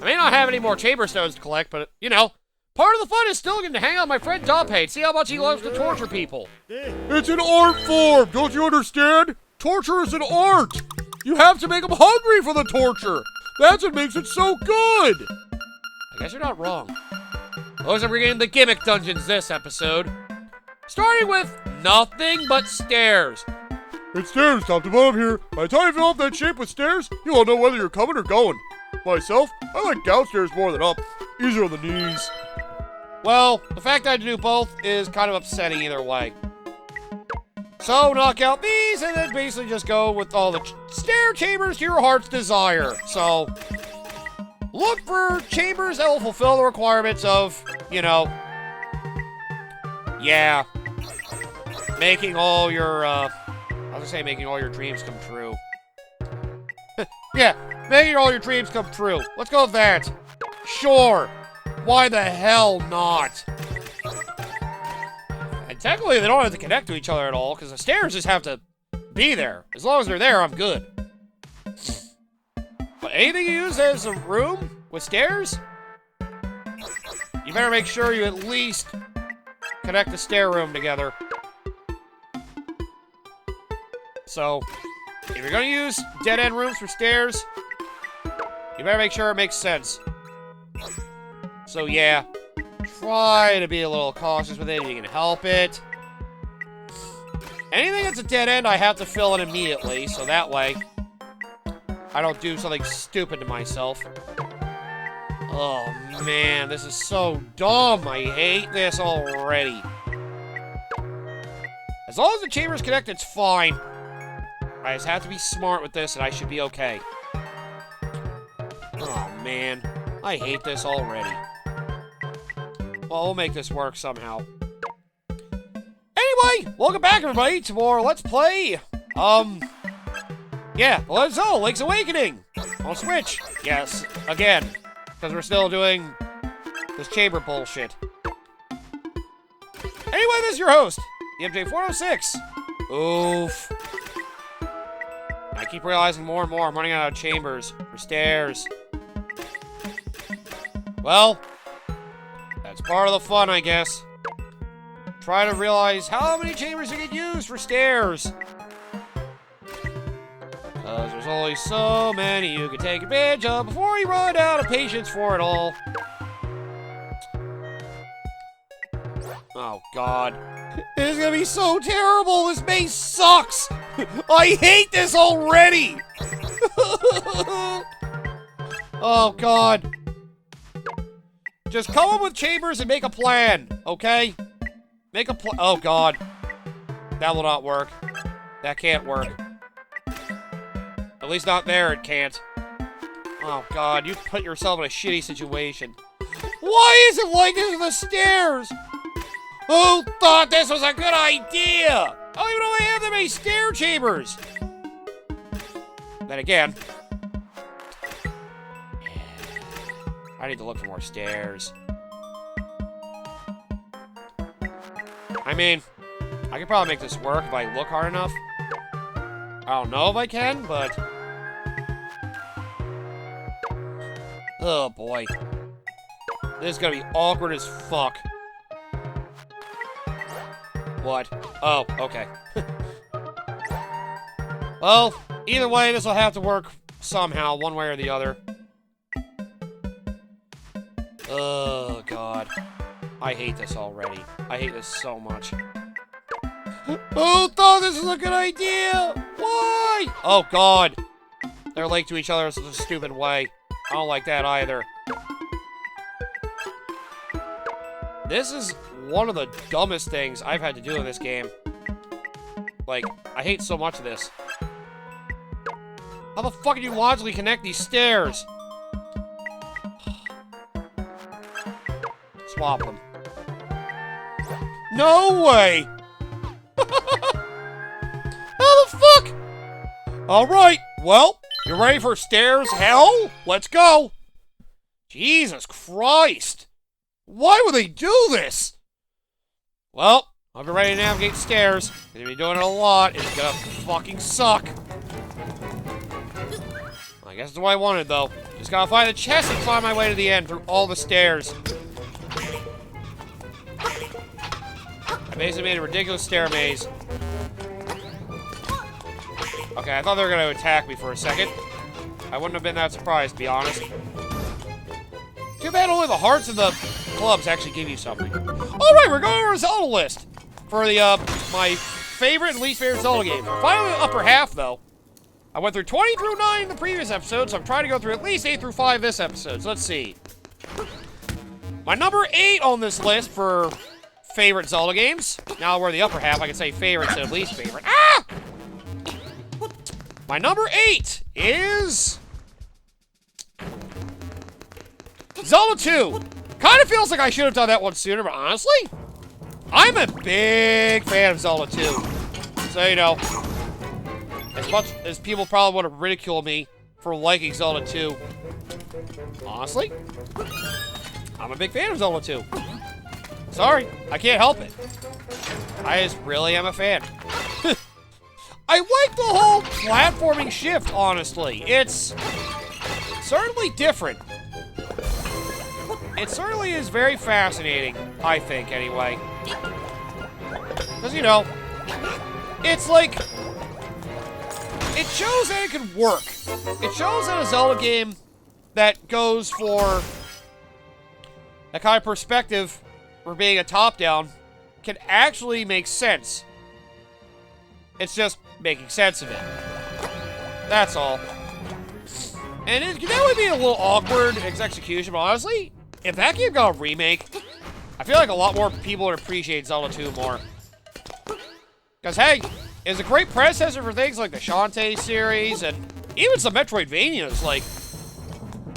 I may not have any more chamber stones to collect, but, you know, part of the fun is still getting to hang out with my friend Duppe and see how much he loves to torture people. It's an art form, don't you understand? Torture is an art. You have to make them hungry for the torture. That's what makes it so good. I guess you're not wrong. Looks like we're getting the gimmick dungeons this episode. Starting with nothing but stairs. It's stairs top to bottom here. By the time you fill up that shape with stairs, you won't know whether you're coming or going. Myself, I like downstairs more than up. Easier on the knees. Well, the fact I had to do both is kind of upsetting either way. So, knock out these, and then basically just go with all the stair chambers to your heart's desire. So, look for chambers that will fulfill the requirements of, you know, yeah, making all your, I was gonna say making all your dreams come true. Yeah, making all your dreams come true. Let's go with that. Sure. Why the hell not? And technically, they don't have to connect to each other at all, because the stairs just have to be there. As long as they're there, I'm good. But anything you use as a room with stairs, you better make sure you at least connect the stair room together. So, if you're going to use dead-end rooms for stairs, you better make sure it makes sense. So yeah, try to be a little cautious with it if you can help it. Anything that's a dead end, I have to fill in immediately, so that way I don't do something stupid to myself. Oh man, this is so dumb. I hate this already. As long as the chamber's connected, it's fine. I just have to be smart with this and I should be okay. Oh man, I hate this already. Well, we'll make this work somehow. Anyway, welcome back everybody to more Let's Play. Yeah, Legend of Zelda, Link's Awakening on Switch. Yes, again, because we're still doing this chamber bullshit. Anyway, this is your host, the MJ406. Oof. I keep realizing more and more I'm running out of chambers for stairs. Well, that's part of the fun, I guess. Try to realize how many chambers you can use for stairs. Because there's only so many you can take advantage of before you run out of patience for it all. Oh, God. This is gonna be so terrible! This maze sucks! I hate this already! Oh, God. Just come up with chambers and make a plan, okay? Make a plan. Oh, God. That will not work. That can't work. At least not there, it can't. Oh, God. You put yourself in a shitty situation. Why is it like this with the stairs? Who thought this was a good idea? I don't even know they have that many stair chambers. Then again, I need to look for more stairs. I mean, I could probably make this work if I look hard enough. I don't know if I can, but... oh, boy. This is gonna be awkward as fuck. What? Oh, okay. Well, either way, this will have to work somehow, one way or the other. Oh, God. I hate this already. I hate this so much. Who thought this was a good idea? Why? Oh, God. They're linked to each other in such a stupid way. I don't like that either. This is one of the dumbest things I've had to do in this game. Like, I hate so much of this. How the fuck can you logically connect these stairs? Swap them. No way! How the fuck? Alright, well, you ready for stairs hell? Let's go! Jesus Christ! Why would they do this? Well, I'll be ready to navigate stairs. If you're doing it a lot, it's gonna fucking suck. My I guess that's what I wanted, though. Just gotta find the chest and find my way to the end through all the stairs. I basically made a ridiculous stair maze. Okay, I thought they were gonna attack me for a second. I wouldn't have been that surprised, to be honest. Too bad only the hearts and the clubs actually give you something. Alright, we're going over a Zelda list for the, my favorite and least favorite Zelda games. We're finally in the upper half, though. I went through 20 through 9 in the previous episode, so I'm trying to go through at least 8 through 5 this episode. So let's see. My number 8 on this list for favorite Zelda games. Now we're in the upper half, I can say favorite instead of least favorite. Ah! My number 8 is Zelda 2. Kind of feels like I should have done that one sooner, but honestly, I'm a big fan of Zelda 2. So, you know, as much as people probably want to ridicule me for liking Zelda 2, honestly, I'm a big fan of Zelda 2. Sorry, I can't help it. I just really am a fan. I like the whole platforming shift, honestly. It's certainly different. It certainly is very fascinating, I think, anyway. Because, you know, it's like, it shows that it can work. It shows that a Zelda game that goes for that kind of perspective for being a top-down can actually make sense. It's just making sense of it. That's all. And it can definitely be a little awkward in its execution, but honestly, if that game got a remake, I feel like a lot more people would appreciate Zelda 2 more. Because, hey, it's a great predecessor for things like the Shantae series and even some Metroidvanias. Like,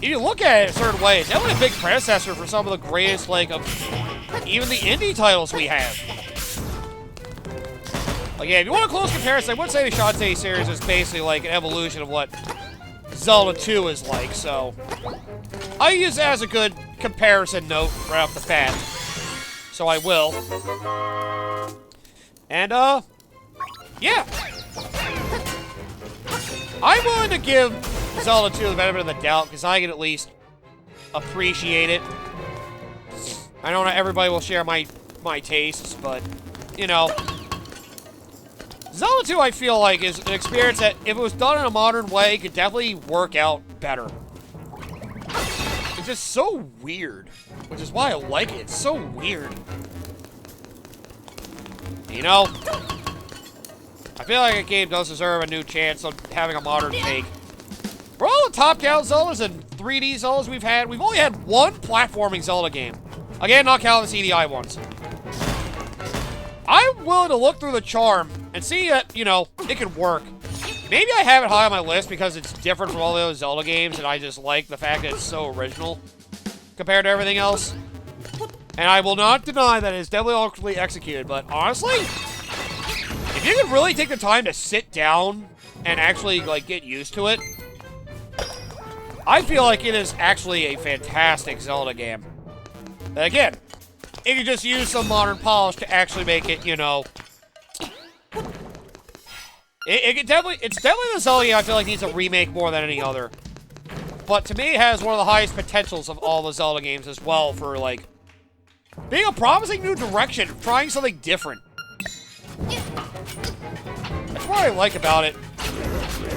if you look at it in a certain way, it's definitely a big predecessor for some of the greatest, like, of even the indie titles we have. Like, yeah, if you want a close comparison, I would say the Shantae series is basically like an evolution of what Zelda 2 is like, so I use that as a good comparison note right off the bat. So I will. And, yeah. I'm willing to give Zelda 2 the benefit of the doubt, because I can at least appreciate it. I know not everybody will share my tastes, but, you know, Zelda 2, I feel like, is an experience that, if it was done in a modern way, could definitely work out better. It's just so weird, which is why I like it. It's so weird. You know, I feel like a game does deserve a new chance on having a modern take. For all the top-down Zeldas and 3D Zeldas we've only had one platforming Zelda game. Again, not counting the CDI ones. I'm willing to look through the charm and see that, you know, it can work. Maybe I have it high on my list because it's different from all the other Zelda games, and I just like the fact that it's so original compared to everything else. And I will not deny that it's definitely awkwardly executed, but honestly, if you can really take the time to sit down and actually, like, get used to it, I feel like it is actually a fantastic Zelda game. And again, it can just use some modern polish to actually make it, you know, it's definitely the Zelda game I feel like needs a remake more than any other. But to me, it has one of the highest potentials of all the Zelda games as well for, like, being a promising new direction, trying something different. That's what I like about it.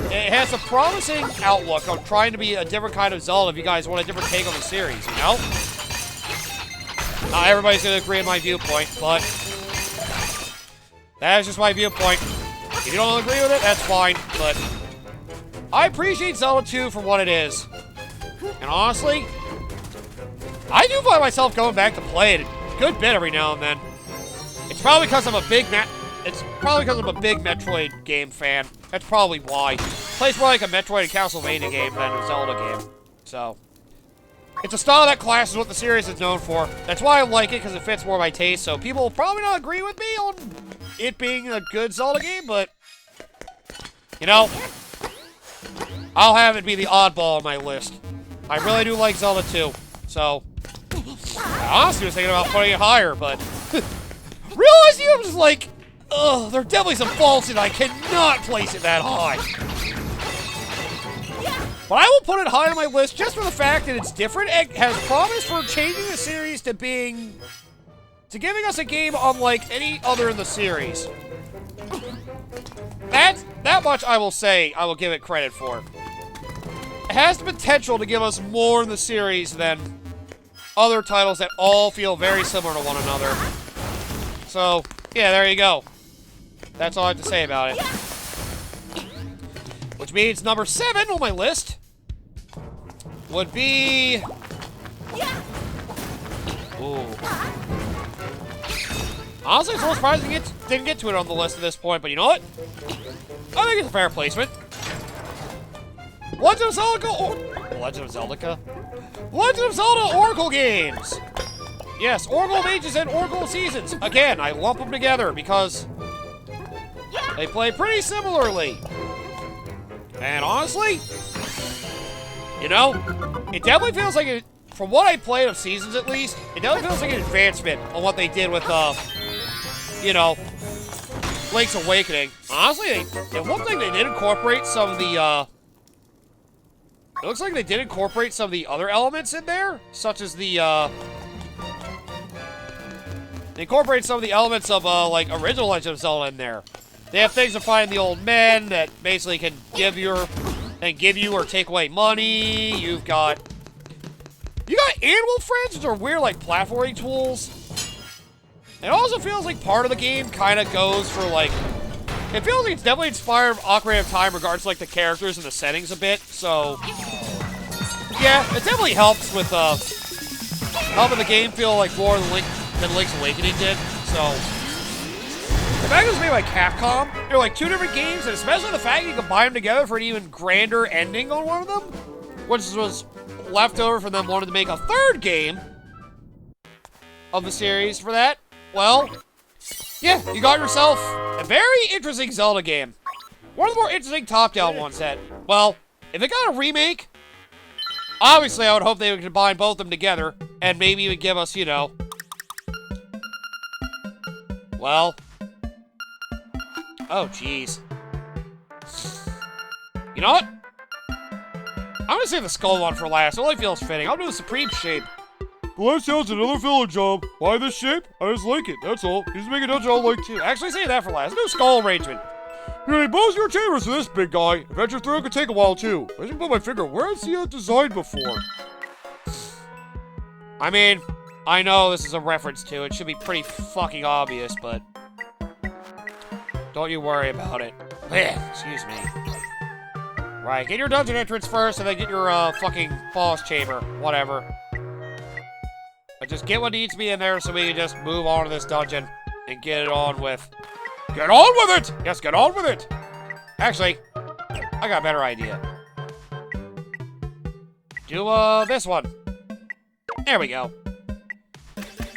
It has a promising outlook on trying to be a different kind of Zelda if you guys want a different take on the series, you know? Not everybody's going to agree on my viewpoint, but that is just my viewpoint. If you don't agree with it, that's fine, but I appreciate Zelda 2 for what it is. And honestly, I do find myself going back to play it a good bit every now and then. It's probably because I'm a big Metroid game fan. That's probably why. It plays more like a Metroid and Castlevania game than a Zelda game. So, it's a style that class is what the series is known for. That's why I like it, because it fits more my taste. So people will probably not agree with me on it being a good Zelda game, but, you know, I'll have it be the oddball on my list. I really do like Zelda 2, so I honestly was thinking about putting it higher, but realizing I was like, ugh, there are definitely some faults and I cannot place it that high. But I will put it high on my list just for the fact that it's different and has promise for changing the series to giving us a game unlike any other in the series. That much I will say, I will give it credit for. It has the potential to give us more in the series than other titles that all feel very similar to one another. So, yeah, there you go. That's all I have to say about it. Which means number 7 on my list would be... Ooh. Honestly, it's a little surprising it didn't get to it on the list at this point, but you know what? I think it's a fair placement. Legend of Zelda Legend of Zelda? Legend of Zelda Oracle games! Yes, Oracle of Ages and Oracle of Seasons. Again, I lump them together because they play pretty similarly. And honestly, you know, it definitely feels like it, from what I played of Seasons at least, it definitely feels like an advancement on what they did with, you know, Link's Awakening. Honestly, it looks like they did incorporate some of the, it looks like they did incorporate some of the other elements in there, such as the, they incorporate some of the elements of, like, original Legend of Zelda in there. They have things to find the old men that basically can give you or take away money. You got animal friends, which are weird, like, platforming tools. It also feels like part of the game kind of goes for, like, it feels like it's definitely inspired Ocarina of Time in regards to, like, the characters and the settings a bit, so... Yeah, it definitely helps with, helping the game feel like more than Link's Awakening did, so... The fact it was made by Capcom, they're like 2 different games, and especially the fact you combine them together for an even grander ending on one of them, which was left over from them wanting to make a 3rd game of the series for that, well, yeah, you got yourself a very interesting Zelda game. One of the more interesting top-down ones that, well, if it got a remake, obviously I would hope they would combine both of them together, and maybe even give us, you know, well... Oh, jeez. You know what? I'm gonna save the skull one for last. It only feels fitting. I'll do the supreme shape. The last sounds another filler job. Why this shape? I just like it, that's all. You just make it dungeon I like too. Actually, save that for last. Do skull arrangement. You're gonna both your chambers for this big guy. Adventure through could take a while too. I just put my finger where I've seen that design before. I mean, I know this is a reference to it. Should be pretty fucking obvious, but... Don't you worry about it. Excuse me. Right, get your dungeon entrance first, and then get your, fucking boss chamber. Whatever. But just get what needs to be in there so we can just move on to this dungeon and get it on with... Get on with it! Yes, get on with it! Actually, I got a better idea. Do, this one. There we go.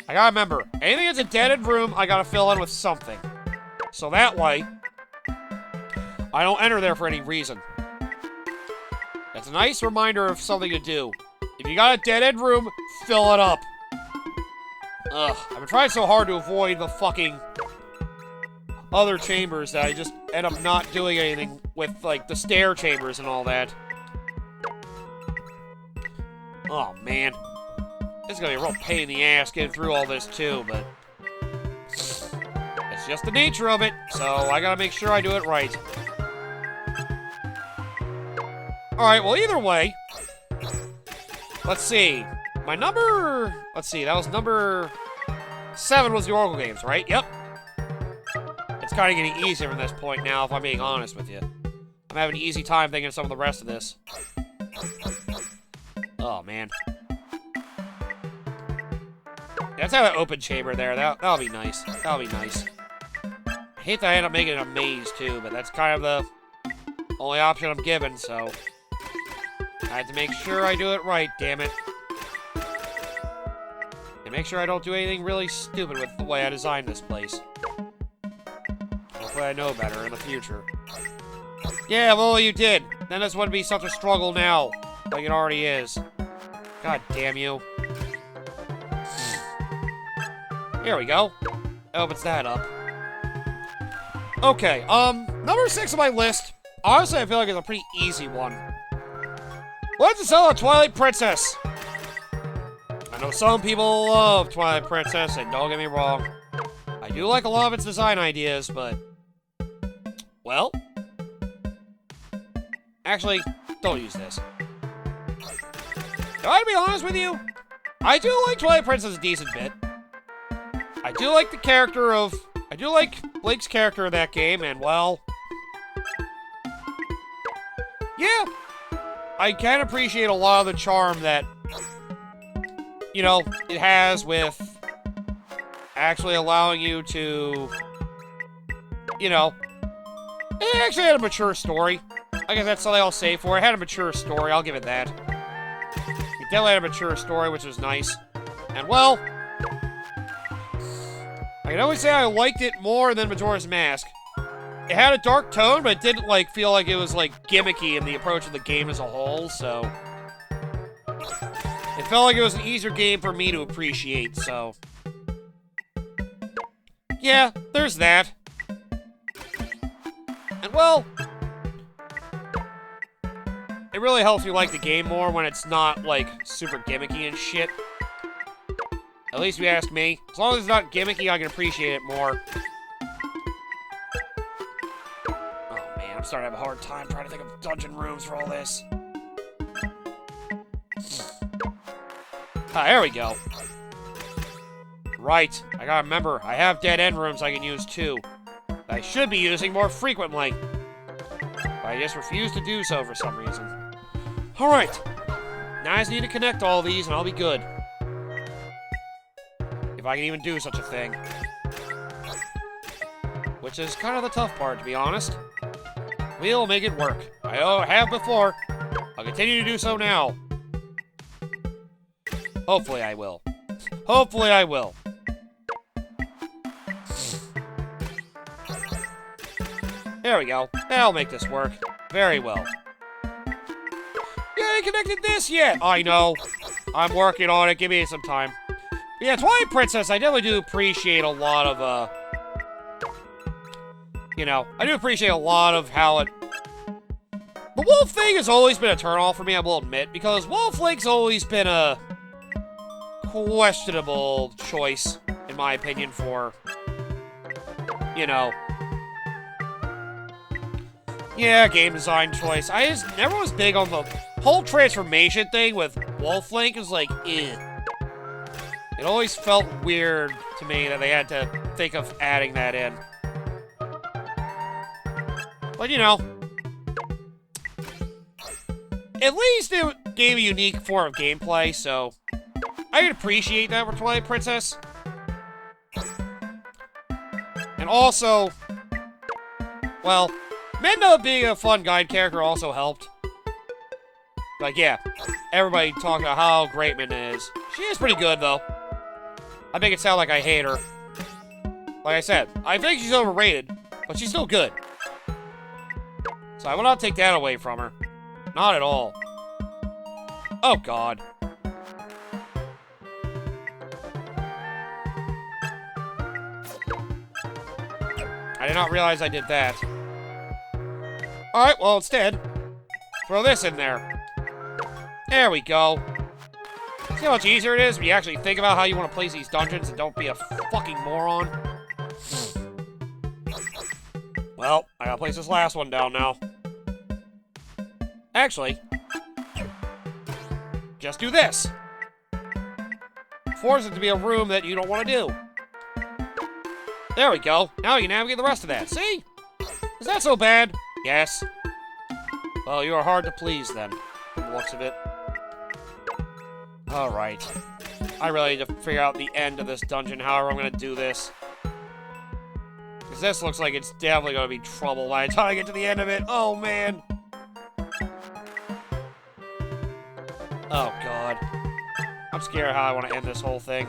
I gotta remember, anything that's a dead-end room, I gotta fill in with something. So that way, I don't enter there for any reason. That's a nice reminder of something to do. If you got a dead-end room, fill it up. Ugh, I've been trying so hard to avoid the fucking other chambers that I just end up not doing anything with, like, the stair chambers and all that. Oh, man. This is gonna be a real pain in the ass getting through all this, too, but... It's just the nature of it, so I gotta make sure I do it right. Alright, well, either way... Let's see. My number... Let's see, that was number... 7 was the Oracle games, right? Yep. It's kind of getting easier from this point now, if I'm being honest with you. I'm having an easy time thinking of some of the rest of this. Oh, man. Let's have an open chamber there. That'll be nice. That'll be nice. I hate that I end up making it a maze, too, but that's kind of the only option I'm given, so... I have to make sure I do it right, damn it. And make sure I don't do anything really stupid with the way I designed this place. Hopefully I know better in the future. Yeah, well, you did. Then this wouldn't be such a struggle now, like it already is. God damn you. Here we go. Opens that up. Okay, number 6 on my list. Honestly, I feel like it's a pretty easy one. Legend of Zelda Twilight Princess. I know some people love Twilight Princess, and don't get me wrong. I do like a lot of its design ideas, but... Well... Actually, don't use this. Do I have to be honest with you? I do like Twilight Princess a decent bit. I do like the character of... I do like Link's character in that game, and well... Yeah! I can appreciate a lot of the charm that... You know, it has with... actually allowing you to... You know... It actually had a mature story. I guess that's something I'll say for it. It had a mature story, I'll give it that. It definitely had a mature story, which was nice. And well... I can only say I liked it more than Majora's Mask. It had a dark tone, but it didn't, like, feel like it was, like, gimmicky in the approach of the game as a whole, so... It felt like it was an easier game for me to appreciate, so... Yeah, there's that. And, well... It really helps me like the game more when it's not, like, super gimmicky and shit. At least if you ask me. As long as it's not gimmicky, I can appreciate it more. Oh, man, I'm starting to have a hard time trying to think of dungeon rooms for all this. Ah, there we go. Right, I gotta remember, I have dead-end rooms I can use, too. That I should be using more frequently. But I just refuse to do so for some reason. Alright. Now I just need to connect all these and I'll be good. If I can even do such a thing. Which is kind of the tough part, to be honest. We'll make it work. I have before. I'll continue to do so now. Hopefully I will. Hopefully I will. There we go. That'll make this work. Very well. Yeah, I connected this yet. I know. I'm working on it. Give me some time. Yeah, Twilight Princess, I definitely do appreciate a lot of, you know, I do appreciate a lot of how it... The wolf thing has always been a turn-off for me, I will admit, because Wolf Link's always been a questionable choice, in my opinion, for, you know... Yeah, game design choice. I just never was big on the whole transformation thing with Wolf Link. It was like, eh. It always felt weird to me that they had to think of adding that in. But, you know. At least it gave a unique form of gameplay, so... I can appreciate that for Twilight Princess. And also... Well... Midna being a fun guide character also helped. Like, yeah, everybody talking about how great Midna is. She is pretty good, though. I make it sound like I hate her. Like I said, I think she's overrated, but she's still good. So I will not take that away from her. Not at all. Oh, God. I did not realize I did that. Alright, well, instead, throw this in there. There we go. See how much easier it is when you actually think about how you want to place these dungeons and don't be a fucking moron? Well, I gotta place this last one down now. Actually, just do this. Force it to be a room that you don't want to do. There we go. Now you can navigate the rest of that. See? Is that so bad? Yes. Well, you are hard to please then, from the looks of it. Alright. I really need to figure out the end of this dungeon, however I'm gonna do this. Because this looks like it's definitely gonna be trouble by the time I get to the end of it. Oh, man. Oh, God. I'm scared how I want to end this whole thing.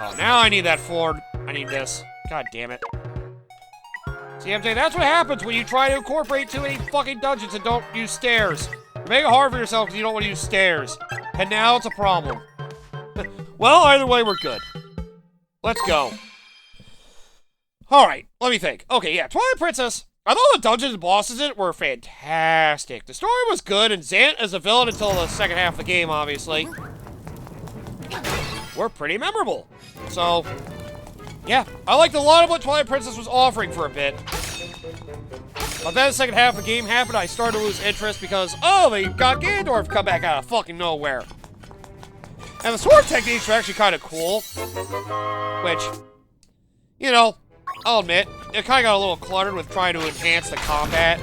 Oh, now I need that forward. I need this. God damn it. See, MJ, that's what happens when you try to incorporate too many fucking dungeons and don't use stairs. You make it hard for yourself because you don't want to use stairs. And now it's a problem. Well, either way, we're good. Let's go. Alright, let me think. Okay, yeah, Twilight Princess. I thought the dungeons and bosses in it were fantastic. The story was good, and Zant as a villain until the second half of the game, obviously, were pretty memorable. So, yeah, I liked a lot of what Twilight Princess was offering for a bit. But then the second half of the game happened, I started to lose interest because, oh, they got Ganondorf come back out of fucking nowhere. And the sword techniques are actually kind of cool. Which, you know, I'll admit, it kind of got a little cluttered with trying to enhance the combat.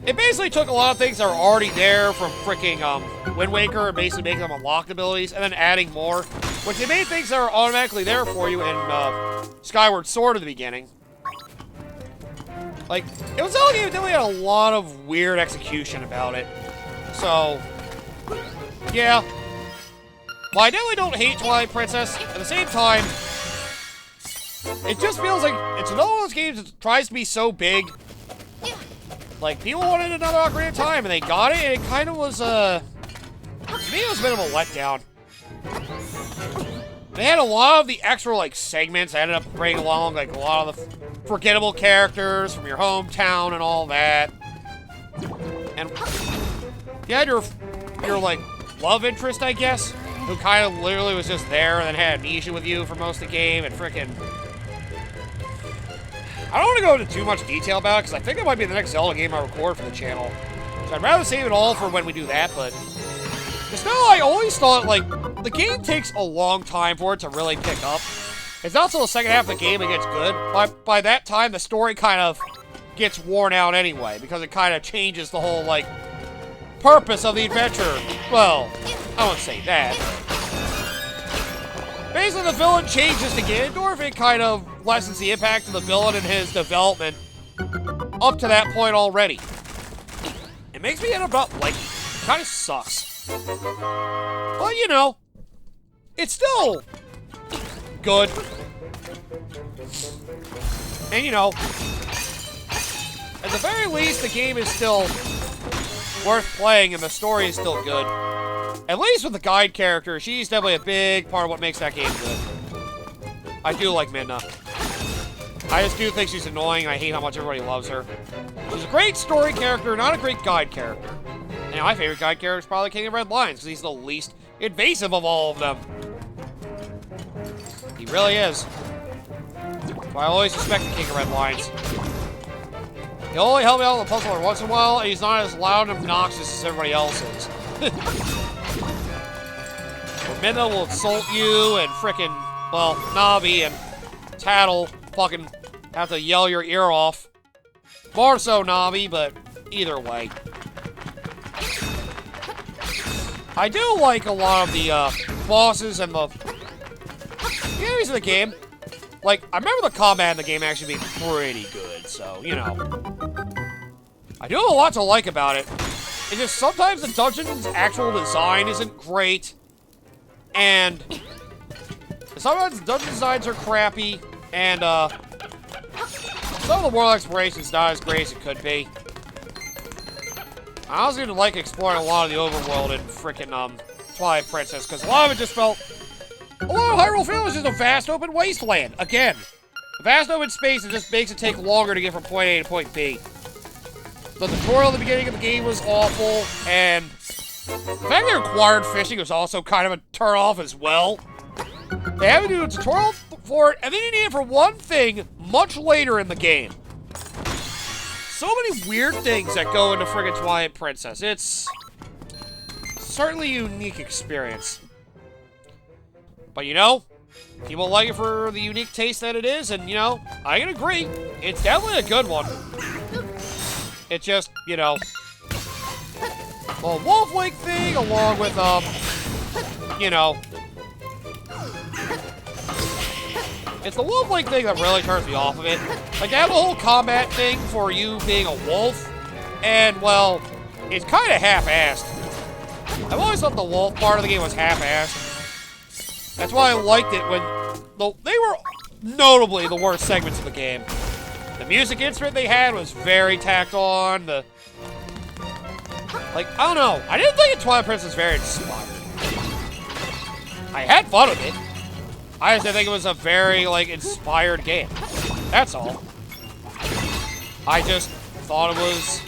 It basically took a lot of things that were already there from freaking Wind Waker and basically making them unlocked abilities and then adding more. Which they made things that were automatically there for you in Skyward Sword at the beginning. Like, it was all game definitely had a lot of weird execution about it. So, yeah. Well, I definitely don't hate Twilight Princess. At the same time, it just feels like it's another one of those games that tries to be so big. Like, people wanted another Ocarina of Time, and they got it, and it kind of was, to me, it was a bit of a letdown. They had a lot of the extra, like, segments that ended up bringing along, like, a lot of the forgettable characters from your hometown and all that. And you had your like, love interest, I guess, who kind of literally was just there and then had amnesia with you for most of the game and frickin'... I don't want to go into too much detail about it, because I think it might be the next Zelda game I record for the channel. So I'd rather save it all for when we do that, but... Because now I always thought, like, the game takes a long time for it to really pick up. It's not until the second half of the game it gets good. By that time, the story kind of gets worn out anyway, because it kind of changes the whole, like, purpose of the adventure. Well, I won't say that. Basically, the villain changes to Ganondorf. It kind of lessens the impact of the villain and his development up to that point already. It makes me end up like it. Kind of sucks. Well, you know, it's still good. And, you know, at the very least, the game is still worth playing and the story is still good. At least with the guide character, she's definitely a big part of what makes that game good. I do like Midna. I just do think she's annoying. I hate how much everybody loves her. She's a great story character, not a great guide character. And my favorite guide character is probably King of Red Lions, because he's the least invasive of all of them. He really is. So I always respect the King of Red Lions. He'll only help me out with the puzzle every once in a while, and he's not as loud and obnoxious as everybody else is. Midna will insult you, and frickin', well, Navi and Tattle fucking have to yell your ear off. More so Navi, but either way. I do like a lot of the bosses and the enemies in the game. Like, I remember the combat in the game actually being pretty good, so, you know. I do have a lot to like about it. It's just sometimes the dungeon's actual design isn't great. And sometimes the dungeon designs are crappy. And, some of the world exploration's not as great as it could be. I also like exploring a lot of the overworld in frickin' Twilight Princess, because a lot of it just felt... A lot of Hyrule feels just a vast open wasteland. Again, a vast open space that just makes it take longer to get from point A to point B. The tutorial at the beginning of the game was awful, and the fact they required fishing was also kind of a turn-off as well. They had to do a tutorial for it, and then you need it for one thing much later in the game. So many weird things that go into friggin' Twilight Princess. It's certainly a unique experience. But, you know, people like it for the unique taste that it is, and, you know, I can agree. It's definitely a good one. It's just, you know, the Wolf Lake thing, along with, you know, it's the Wolf Lake thing that really turns me off of it. Like, they have a whole combat thing for you being a wolf, and, well, it's kind of half-assed. I've always thought the wolf part of the game was half-assed. That's why I liked it when they were notably the worst segments of the game. The music instrument they had was very tacked on. Like, I don't know. I didn't think Twilight Princess was very inspired. I had fun with it. I just didn't think it was a very, like, inspired game. That's all. I just thought it was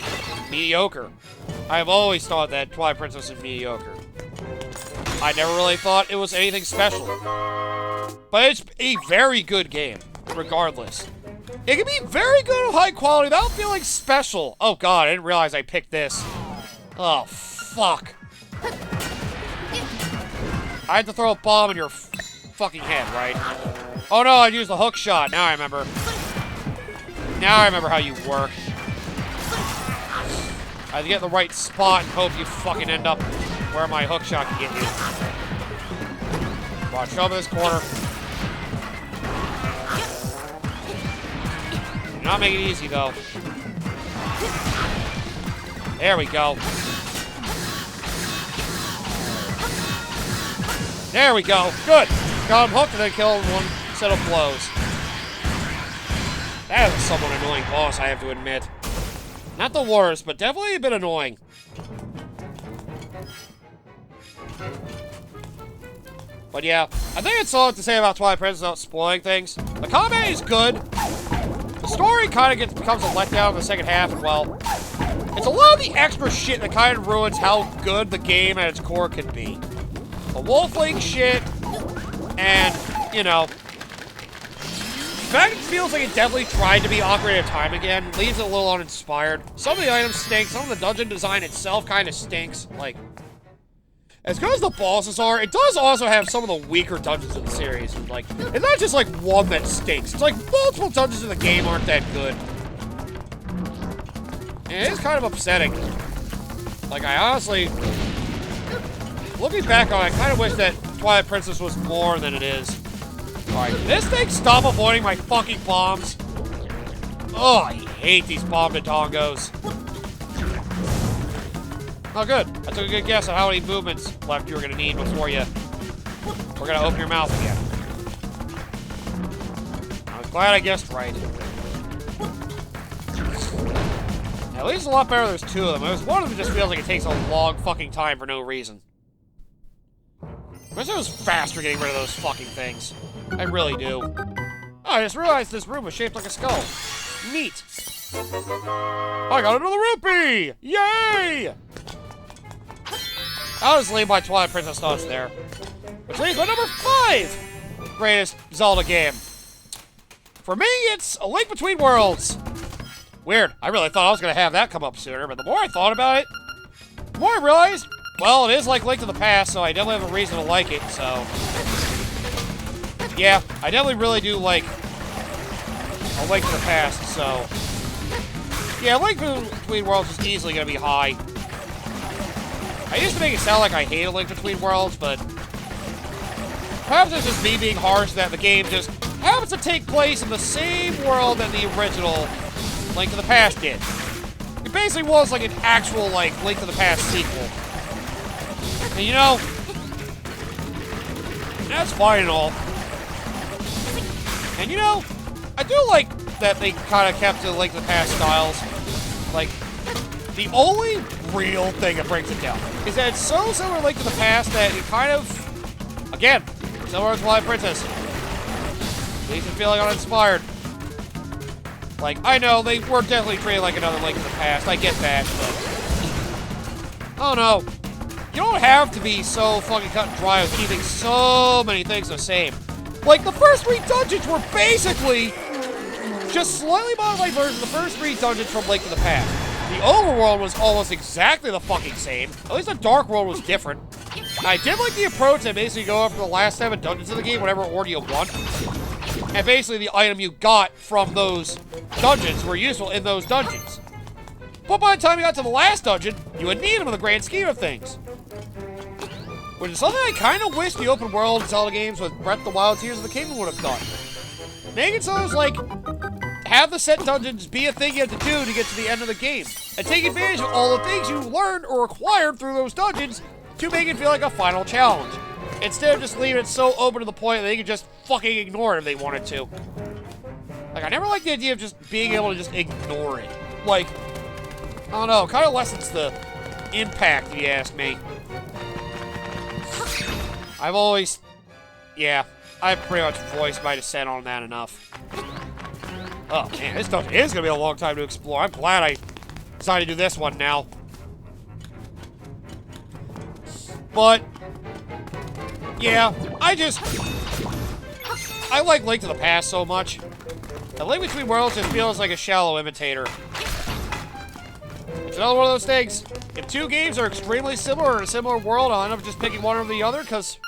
mediocre. I've always thought that Twilight Princess is mediocre. I never really thought it was anything special. But it's a very good game, regardless. It can be very good and high quality without feeling special. Oh god, I didn't realize I picked this. Oh, fuck. I had to throw a bomb in your fucking head, right? Oh no, I used the hook shot. Now I remember. Now I remember how you work. I have to get in the right spot and hope you fucking end up where my hook shot can get you. Come on, show me this corner. Do not make it easy, though. There we go. There we go. Good. Got him hooked and then killed him one set of blows. That is a somewhat annoying boss, I have to admit. Not the worst, but definitely a bit annoying. But yeah, I think it's all to say about Twilight Princess without spoiling things. The combat is good. The story kind of becomes a letdown in the second half, and well, it's a lot of the extra shit that kind of ruins how good the game at its core can be. The Wolfling shit, and, you know, the fact it feels like it definitely tried to be Ocarina of Time again leaves it a little uninspired. Some of the items stink, some of the dungeon design itself kind of stinks. Like, as good as the bosses are, it does also have some of the weaker dungeons in the series. Like, it's not just like one that stinks. It's like multiple dungeons in the game aren't that good. And it is kind of upsetting. Like, I honestly, looking back on it, I kind of wish that Twilight Princess was more than it is. Alright, this thing stop avoiding my fucking bombs. Oh, I hate these bomb-to-tongos. Oh, good. I took a good guess on how many movements left you were going to need before you were going to open your mouth again. I was glad I guessed right. At least a lot better there's two of them. There's one of them just feels like it takes a long fucking time for no reason. I wish I was faster getting rid of those fucking things. I really do. Oh, I just realized this room was shaped like a skull. Neat. I got another rupee! Yay! I'll just leave my Twilight Princess thoughts there. Which leaves my number 5 greatest Zelda game. For me, it's A Link Between Worlds. Weird. I really thought I was going to have that come up sooner, but the more I thought about it, the more I realized, well, it is like Link to the Past, so I definitely have a reason to like it, so... Yeah, I definitely really do like A Link to the Past, so... Yeah, Link Between Worlds is easily going to be high. I used to make it sound like I hate A Link Between Worlds, but... perhaps it's just me being harsh that the game just happens to take place in the same world that the original Link to the Past did. It basically was like an actual, like, Link to the Past sequel. And you know, that's fine and all. And you know, I do like that they kind of kept the Link to the Past styles. Like, the only real thing that brings it down is that it's so similar to Link to the Past that it kind of, again, similar to Twilight Princess, leaves it feeling uninspired. Like, I know, they were definitely treated like another Link to the Past, I get that, but... I don't know. You don't have to be so fucking cut and dry with keeping so many things the same. Like, the first 3 dungeons were basically just slightly modified versions of the first 3 dungeons from Link to the Past. The overworld was almost exactly the fucking same. At least the Dark World was different. I did like the approach that basically go over the last 7 dungeons of the game, whatever order you want. And basically the item you got from those dungeons were useful in those dungeons. But by the time you got to the last dungeon, you would need them in the grand scheme of things. Which is something I kind of wish the open world Zelda games with Breath of the Wild Tears of the Kingdom would have done. Making so it's like, have the set dungeons be a thing you have to do to get to the end of the game. And take advantage of all the things you learned or acquired through those dungeons to make it feel like a final challenge. Instead of just leaving it so open to the point that they could just fucking ignore it if they wanted to. Like, I never liked the idea of just being able to just ignore it. Like, I don't know, kind of lessens the impact, if you ask me. I've always... yeah, I've pretty much voiced my dissent on that enough. Oh, man, this dungeon is going to be a long time to explore. I'm glad I decided to do this one now. But, yeah, I like Link to the Past so much. The Link Between Worlds just feels like a shallow imitator. It's another one of those things. If two games are extremely similar in a similar world, I'll end up just picking one over the other, because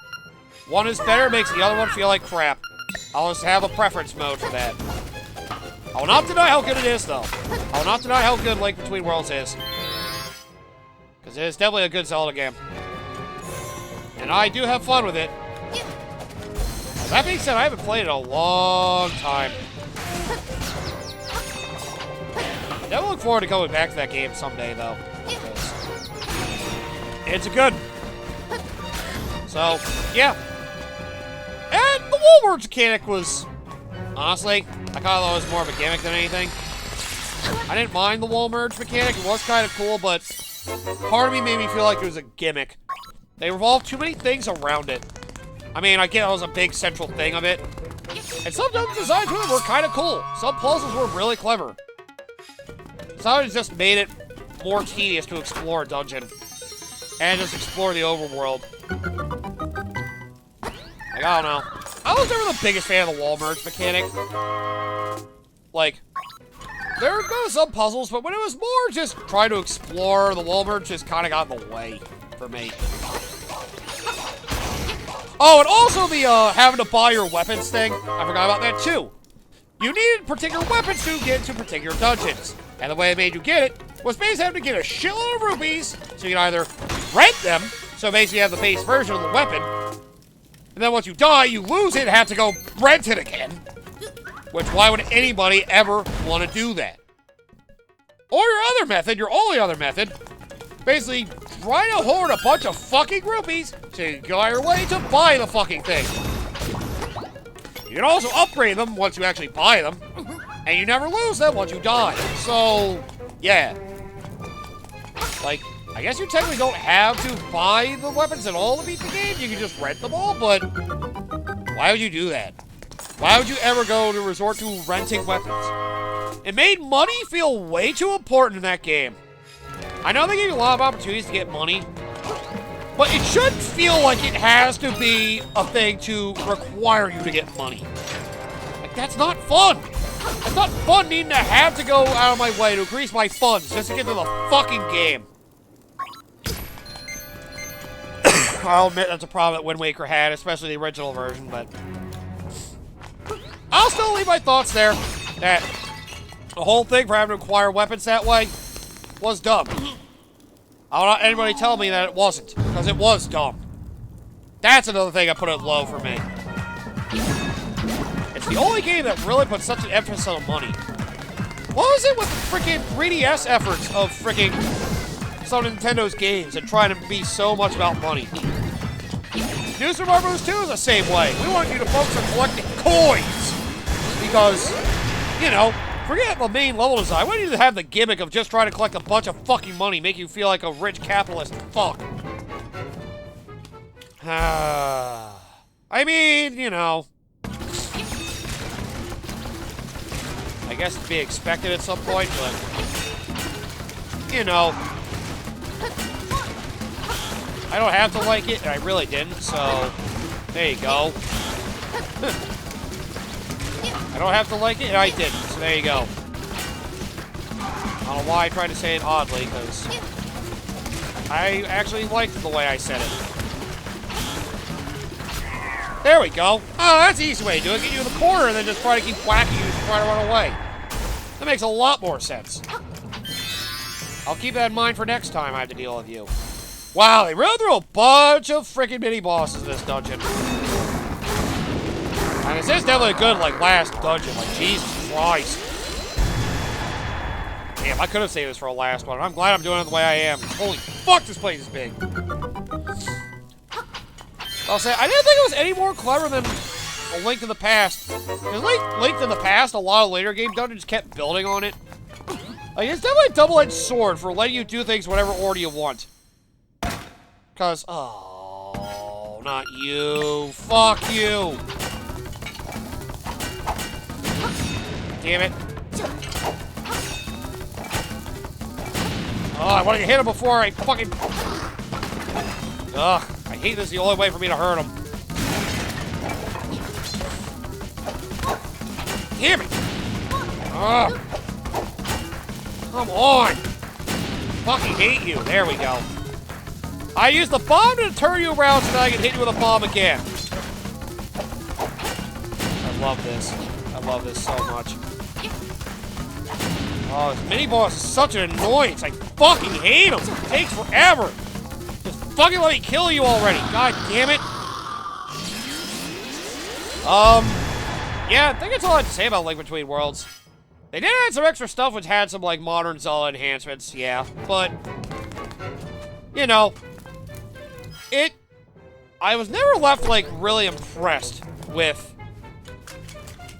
one is better, makes the other one feel like crap. I'll just have a preference mode for that. I will not deny how good it is, though. I will not deny how good Link Between Worlds is. Because it is definitely a good Zelda game. And I do have fun with it. That being said, I haven't played it in a long time. I definitely look forward to going back to that game someday, though. It's a good. So, yeah. And the wall merge mechanic was, honestly, I kind of thought it was more of a gimmick than anything. I didn't mind the wall merge mechanic. It was kind of cool, but part of me made me feel like it was a gimmick. They revolved too many things around it. I mean, I get it was a big central thing of it. And some of the designs to it were kind of cool. Some puzzles were really clever. Some it just made it more tedious to explore a dungeon. And just explore the overworld. Like, I don't know. I was never the biggest fan of the wall merge mechanic. Like, there were some puzzles, but when it was more just trying to explore, the wall merge just kind of got in the way for me. Oh, and also the having to buy your weapons thing. I forgot about that too. You needed particular weapons to get into particular dungeons. And the way it made you get it was basically having to get a shitload of rupees, so you can either rent them, so basically you have the base version of the weapon, and then once you die, you lose it and have to go rent it again. Which, why would anybody ever want to do that? Or your other method, your only other method, basically try to hoard a bunch of fucking rupees so you can go your way to buy the fucking thing. You can also upgrade them once you actually buy them, and you never lose them once you die. So, yeah. Like, I guess you technically don't have to buy the weapons at all to beat the game. You can just rent them all, but why would you do that? Why would you ever go to resort to renting weapons? It made money feel way too important in that game. I know they gave you a lot of opportunities to get money, but it shouldn't feel like it has to be a thing to require you to get money. Like, that's not fun. It's not fun needing to have to go out of my way to increase my funds just to get to the fucking game. I'll admit that's a problem that Wind Waker had, especially the original version, but I'll still leave my thoughts there. That the whole thing for having to acquire weapons that way was dumb. I don't want anybody tell me that it wasn't, because it was dumb. That's another thing I put it low for me. It's the only game that really put such an emphasis on money. What was it with the freaking 3DS efforts of freaking some of Nintendo's games and trying to be so much about money? New Super Mario Bros. 2 is the same way. We wanted you to focus on collecting coins. Because, you know, forget the main level design. We want you to have the gimmick of just trying to collect a bunch of fucking money, make you feel like a rich capitalist fuck. I mean, you know, I guess it'd be expected at some point, but, you know, I don't have to like it, and I really didn't, so there you go. I don't have to like it, and I didn't, so there you go. I don't know why I tried to say it oddly, because I actually liked the way I said it. There we go. Oh, that's the easy way to do it. Get you in the corner and then just try to keep whacking you and try to run away. That makes a lot more sense. I'll keep that in mind for next time I have to deal with you. Wow, they really threw a bunch of freaking mini-bosses in this dungeon. And this is definitely a good, like, last dungeon. Like, Jesus Christ. Damn, I could have saved this for a last one. I'm glad I'm doing it the way I am. Holy fuck, this place is big. I'll say, I didn't think it was any more clever than A Link to the Past. Because Link to the Past, a lot of later game dungeons kept building on it. Like, it's definitely a double-edged sword for letting you do things whatever order you want. Because, oh, not you. Fuck you. Damn it. Oh, I want to hit him before I fucking... Ugh, I hate this. The only way for me to hurt him. Damn it! Ugh. Come on! Fucking hate you. There we go. I used the bomb to turn you around so that I can hit you with a bomb again. I love this. I love this so much. Oh, this mini-boss is such an annoyance. I fucking hate him. It takes forever. Just fucking let me kill you already. God damn it. Yeah, I think that's all I have to say about Link Between Worlds. They did add some extra stuff which had some, like, modern Zelda enhancements, yeah. But, you know, I was never left, like, really impressed with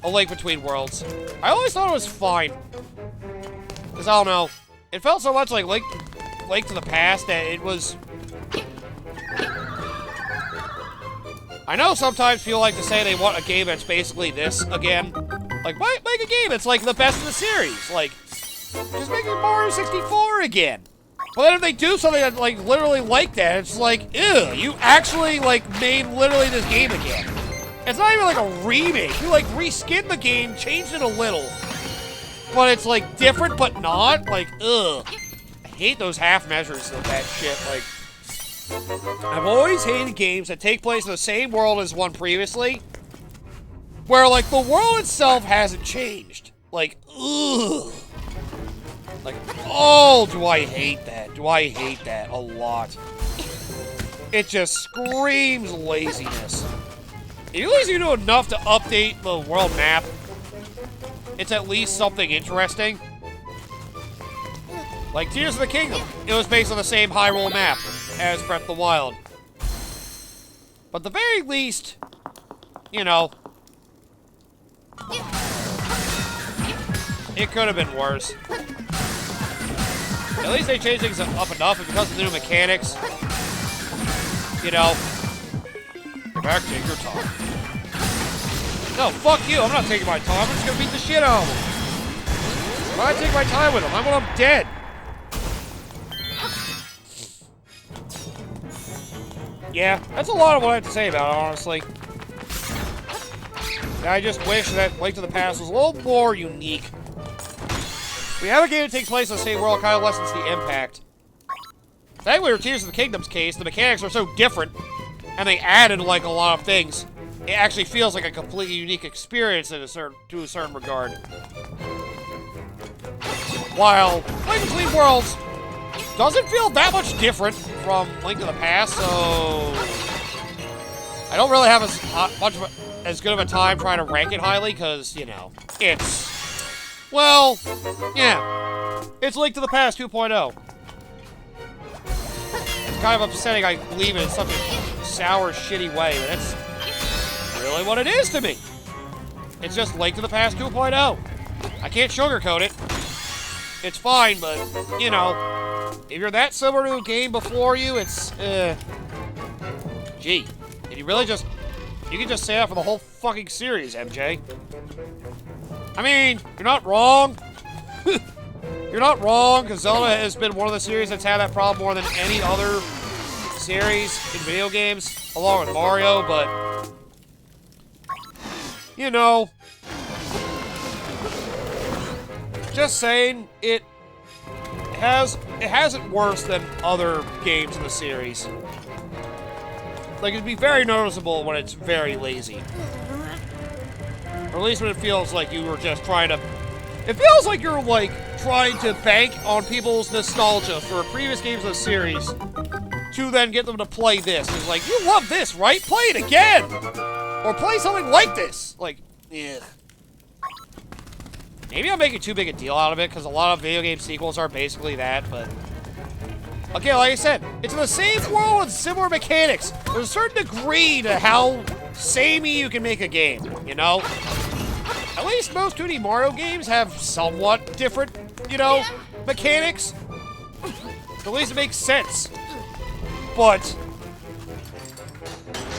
A Link Between Worlds. I always thought it was fine. Because, I don't know, it felt so much like Link to the Past that it was... I know sometimes people like to say they want a game that's basically this again. Like, make a game that's, like, the best in the series. Like, just make it Mario 64 again. But then if they do something that's, like, literally like that, it's like, ew, you actually, like, made literally this game again. It's not even like a remake. You, like, reskinned the game, changed it a little. But it's, like, different but not. Like, ugh. I hate those half measures of that shit. Like, I've always hated games that take place in the same world as one previously, where, like, the world itself hasn't changed. Like, ugh. Like, oh, do I hate that. Do I hate that a lot. It just screams laziness. If you at least do enough to update the world map, it's at least something interesting. Like Tears of the Kingdom. It was based on the same Hyrule map as Breath of the Wild. But at the very least, you know, it could have been worse. At least they changed things up enough, and because of the new mechanics, you know, get back, take your time. No, fuck you, I'm not taking my time, I'm just gonna beat the shit out of him. Why take my time with him? I want him dead. Yeah, that's a lot of what I have to say about it, honestly. I just wish that Link to the Past was a little more unique. We have a game that takes place in the same world, kind of lessens the impact. Thankfully, with Tears of the Kingdom's case, the mechanics are so different, and they added, like, a lot of things. It actually feels like a completely unique experience to a certain regard. While Link Between Worlds doesn't feel that much different from Link to the Past, so I don't really have as good of a time trying to rank it highly, because, you know, it's, well, yeah, it's Link to the Past 2.0. It's kind of upsetting I believe it in such a sour, shitty way, but that's really what it is to me. It's just Link to the Past 2.0. I can't sugarcoat it. It's fine, but, you know, if you're that similar to a game before you, it's, gee, did you really just, you can just say that for the whole fucking series, MJ. I mean, you're not wrong. You're not wrong, because Zelda has been one of the series that's had that problem more than any other series in video games, along with Mario, but, you know, just saying, it has it worse than other games in the series. Like, it'd be very noticeable when it's very lazy. Or at least when it feels like you were just trying to... It feels like you're, like, trying to bank on people's nostalgia for previous games of the series to then get them to play this. It's like, you love this, right? Play it again! Or play something like this! Like, ugh. Maybe I'm making too big a deal out of it, because a lot of video game sequels are basically that, but... Okay, like I said, it's in the same world with similar mechanics. There's a certain degree to how samey you can make a game, you know? At least most 2D Mario games have somewhat different, you know, mechanics. At least it makes sense. But...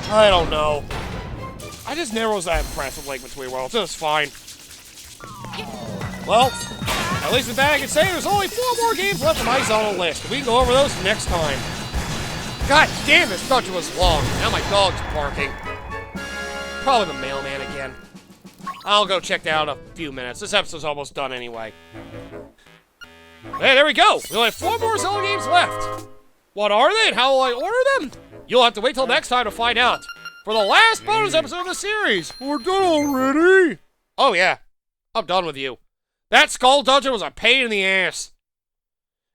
I don't know. I just never was that impressed with Link Between Worlds. It was fine. Well, at least with that I can say there's only 4 more games left on my Zelda list. We can go over those next time. God damn, this dungeon was long. Now my dog's barking. Probably the mailman again. I'll go check that out in a few minutes. This episode's almost done anyway. Hey, there we go. We only have 4 more Zelda games left. What are they and how will I order them? You'll have to wait till next time to find out. For the last bonus episode of the series. We're done already? Oh yeah, I'm done with you. That skull dungeon was a pain in the ass.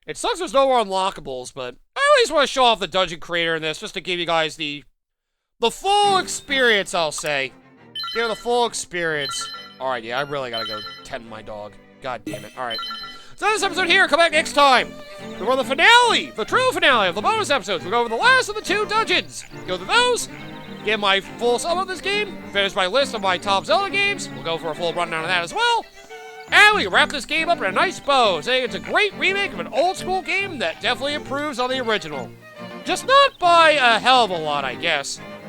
It sucks there's no more unlockables, but I at least want to show off the dungeon creator in this just to give you guys the full experience, I'll say. Give it the full experience. Alright, yeah, I really gotta go tend my dog. God damn it. Alright. So this episode here, come back next time. For the finale, the true finale of the bonus episodes. We'll go over the last of the 2 dungeons. Go through those, get my full sum of this game, finish my list of my top Zelda games. We'll go for a full rundown of that as well. And we wrap this game up in a nice bow, saying it's a great remake of an old school game that definitely improves on the original. Just not by a hell of a lot, I guess.